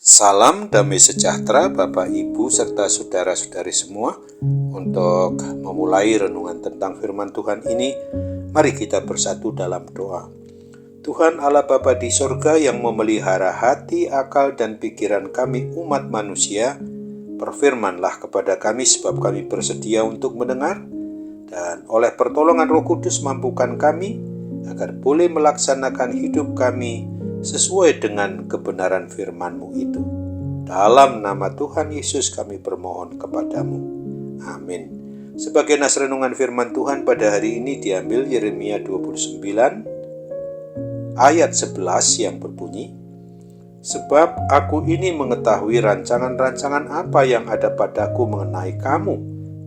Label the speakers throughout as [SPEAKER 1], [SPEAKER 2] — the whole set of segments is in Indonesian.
[SPEAKER 1] Salam damai sejahtera Bapak Ibu serta saudara-saudari semua. Untuk memulai renungan tentang firman Tuhan ini, mari kita bersatu dalam doa. Tuhan Allah Bapa di sorga yang memelihara hati, akal, dan pikiran kami umat manusia, berfirmanlah kepada kami sebab kami bersedia untuk mendengar, dan oleh pertolongan Roh Kudus mampukan kami agar boleh melaksanakan hidup kami sesuai dengan kebenaran firman-Mu itu. Dalam nama Tuhan Yesus kami bermohon kepadamu. Amin. Sebagai nas renungan firman Tuhan pada hari ini diambil Yeremia 29 ayat 11 yang berbunyi, "Sebab aku ini mengetahui rancangan-rancangan apa yang ada padaku mengenai kamu.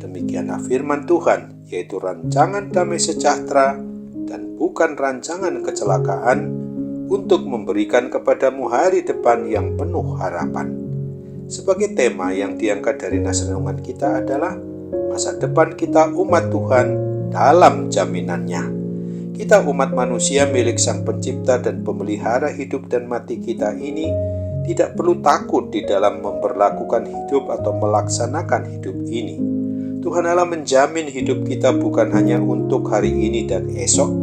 [SPEAKER 1] Demikianlah firman Tuhan, yaitu rancangan damai sejahtera dan bukan rancangan kecelakaan, untuk memberikan kepadamu hari depan yang penuh harapan." Sebagai tema yang diangkat dari nas renungan kita adalah masa depan kita umat Tuhan dalam jaminannya. Kita umat manusia milik Sang Pencipta dan Pemelihara hidup dan mati kita ini tidak perlu takut di dalam memperlakukan hidup atau melaksanakan hidup ini. Tuhan Allah menjamin hidup kita bukan hanya untuk hari ini dan esok,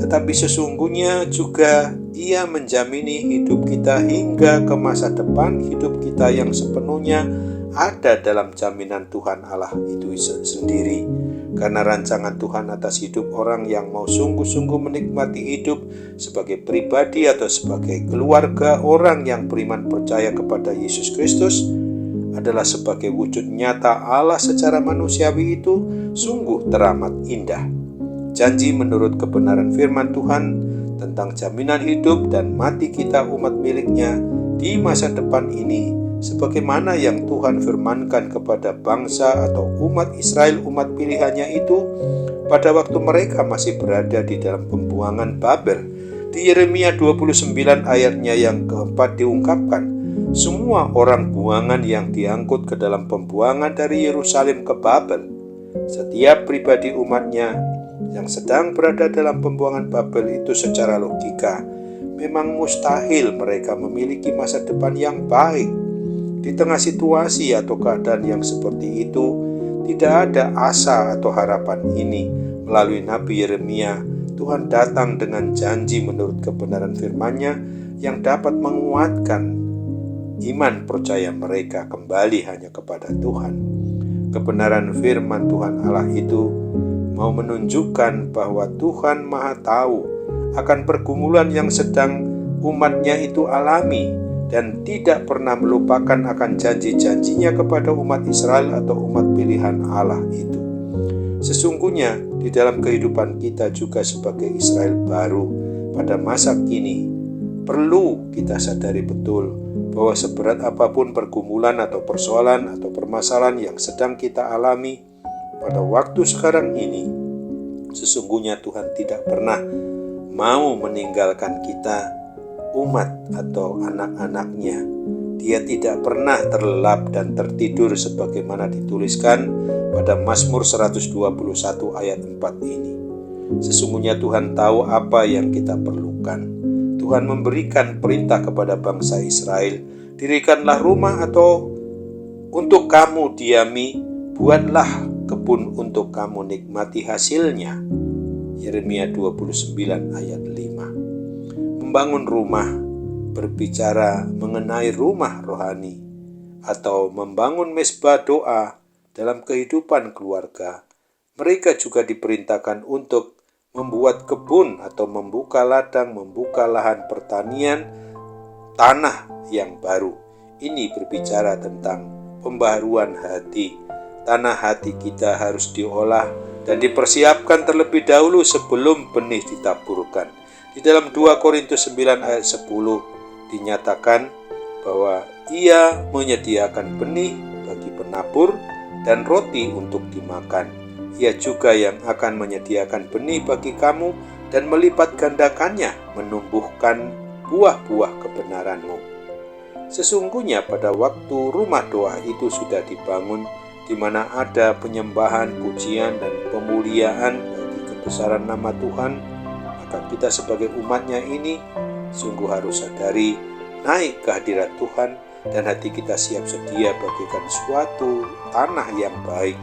[SPEAKER 1] tetapi sesungguhnya juga Ia menjamini hidup kita hingga ke masa depan hidup kita yang sepenuhnya ada dalam jaminan Tuhan Allah itu sendiri. Karena rancangan Tuhan atas hidup orang yang mau sungguh-sungguh menikmati hidup sebagai pribadi atau sebagai keluarga orang yang beriman percaya kepada Yesus Kristus adalah sebagai wujud nyata Allah secara manusiawi itu sungguh teramat indah. Janji menurut kebenaran firman Tuhan tentang jaminan hidup dan mati kita umat miliknya di masa depan ini, sebagaimana yang Tuhan firmankan kepada bangsa atau umat Israel, umat pilihannya itu, pada waktu mereka masih berada di dalam pembuangan Babel. Di Yeremia 29 ayatnya yang keempat diungkapkan, semua orang buangan yang diangkut ke dalam pembuangan dari Yerusalem ke Babel. Setiap pribadi umatnya yang sedang berada dalam pembuangan Babel itu secara logika memang mustahil mereka memiliki masa depan yang baik. Di tengah situasi atau keadaan yang seperti itu, tidak ada asa atau harapan ini. Melalui Nabi Yeremia, Tuhan datang dengan janji menurut kebenaran firman-Nya yang dapat menguatkan iman percaya mereka kembali hanya kepada Tuhan. Kebenaran firman Tuhan Allah itu mau menunjukkan bahwa Tuhan Maha Tahu akan pergumulan yang sedang umatnya itu alami dan tidak pernah melupakan akan janji-janjinya kepada umat Israel atau umat pilihan Allah itu. Sesungguhnya di dalam kehidupan kita juga sebagai Israel baru pada masa kini, perlu kita sadari betul bahwa seberat apapun pergumulan atau persoalan atau permasalahan yang sedang kita alami pada waktu sekarang ini, sesungguhnya Tuhan tidak pernah mau meninggalkan kita, umat atau anak-anaknya. Dia tidak pernah terlelap dan tertidur sebagaimana dituliskan pada Mazmur 121 ayat 4 ini. Sesungguhnya Tuhan tahu apa yang kita perlukan. Tuhan memberikan perintah kepada bangsa Israel, dirikanlah rumah atau untuk kamu diami, buatlah kebun untuk kamu nikmati hasilnya. Yeremia 29 ayat 5. Membangun rumah berbicara mengenai rumah rohani atau membangun mezbah doa dalam kehidupan keluarga. Mereka juga diperintahkan untuk membuat kebun atau membuka ladang, membuka lahan pertanian, tanah yang baru. Ini berbicara tentang pembaharuan hati. Tanah hati kita harus diolah dan dipersiapkan terlebih dahulu sebelum benih ditaburkan. Di dalam 2 Korintus 9 ayat 10 dinyatakan bahwa Ia menyediakan benih bagi penabur dan roti untuk dimakan. Ia juga yang akan menyediakan benih bagi kamu dan melipat gandakannya, menumbuhkan buah-buah kebenaranmu. Sesungguhnya pada waktu rumah doa itu sudah dibangun, di mana ada penyembahan, pujian, dan pemuliaan bagi kebesaran nama Tuhan, maka kita sebagai umatnya ini sungguh harus sadari naik ke hadirat Tuhan dan hati kita siap sedia bagaikan suatu tanah yang baik,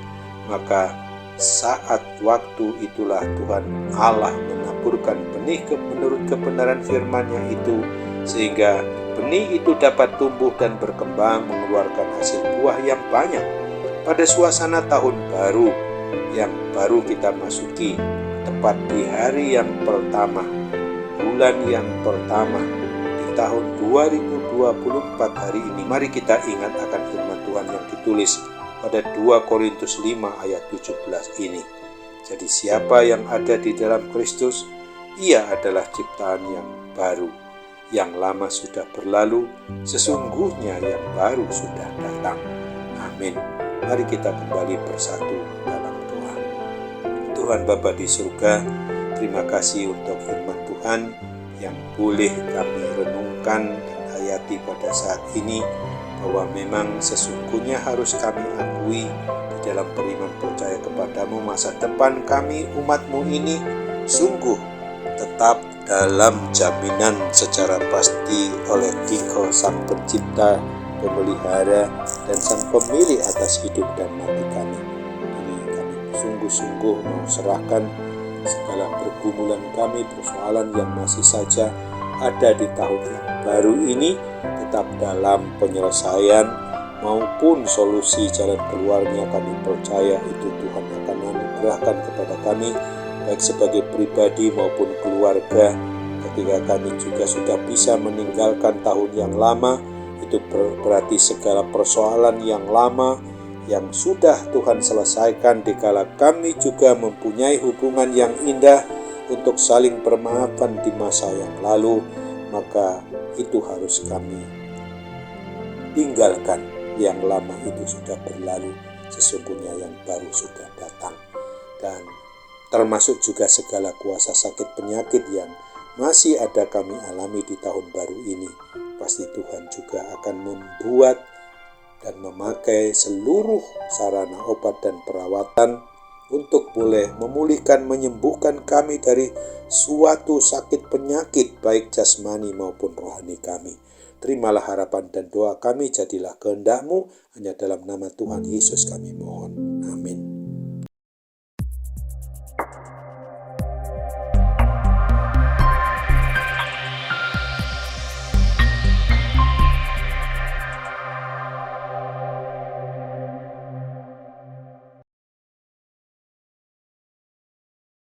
[SPEAKER 1] maka saat waktu itulah Tuhan Allah menaburkan benih menurut kebenaran firman-Nya itu, sehingga benih itu dapat tumbuh dan berkembang mengeluarkan hasil buah yang banyak. Pada suasana tahun baru yang baru kita masuki, tepat di hari yang pertama, bulan yang pertama di tahun 2024 hari ini, mari kita ingat akan firman Tuhan yang ditulis pada 2 Korintus 5 ayat 17 ini. Jadi siapa yang ada di dalam Kristus, ia adalah ciptaan yang baru. Yang lama sudah berlalu, sesungguhnya yang baru sudah datang. Amin. Mari kita kembali bersatu dalam doa. Tuhan Bapa di surga, terima kasih untuk firman Tuhan yang boleh kami renungkan dan hayati pada saat ini, bahwa memang sesungguhnya harus kami akui di dalam beriman percaya kepadamu, masa depan kami umat-Mu ini sungguh tetap dalam jaminan secara pasti oleh Dikau Sang Pencipta, Pemelihara, dan Sang Pemilik atas hidup dan mati kami. Ini kami sungguh-sungguh mau serahkan segala pergumulan kami, persoalan yang masih saja ada di tahun yang baru ini, tetap dalam penyelesaian maupun solusi jalan keluarnya. Kami percaya itu Tuhan akan anugerahkan kepada kami, baik sebagai pribadi maupun keluarga. Ketika kami juga sudah bisa meninggalkan tahun yang lama, itu berarti segala persoalan yang lama yang sudah Tuhan selesaikan, dikala kami juga mempunyai hubungan yang indah untuk saling bermaafan di masa yang lalu, maka itu harus kami tinggalkan. Yang lama itu sudah berlalu, sesungguhnya yang baru sudah datang. Dan termasuk juga segala kuasa sakit penyakit yang masih ada kami alami di tahun baru ini, pasti Tuhan juga akan membuat dan memakai seluruh sarana obat dan perawatan untuk boleh memulihkan, menyembuhkan kami dari suatu sakit penyakit, baik jasmani maupun rohani kami. Terimalah harapan dan doa kami, jadilah kehendak-Mu, hanya dalam nama Tuhan Yesus kami mohon.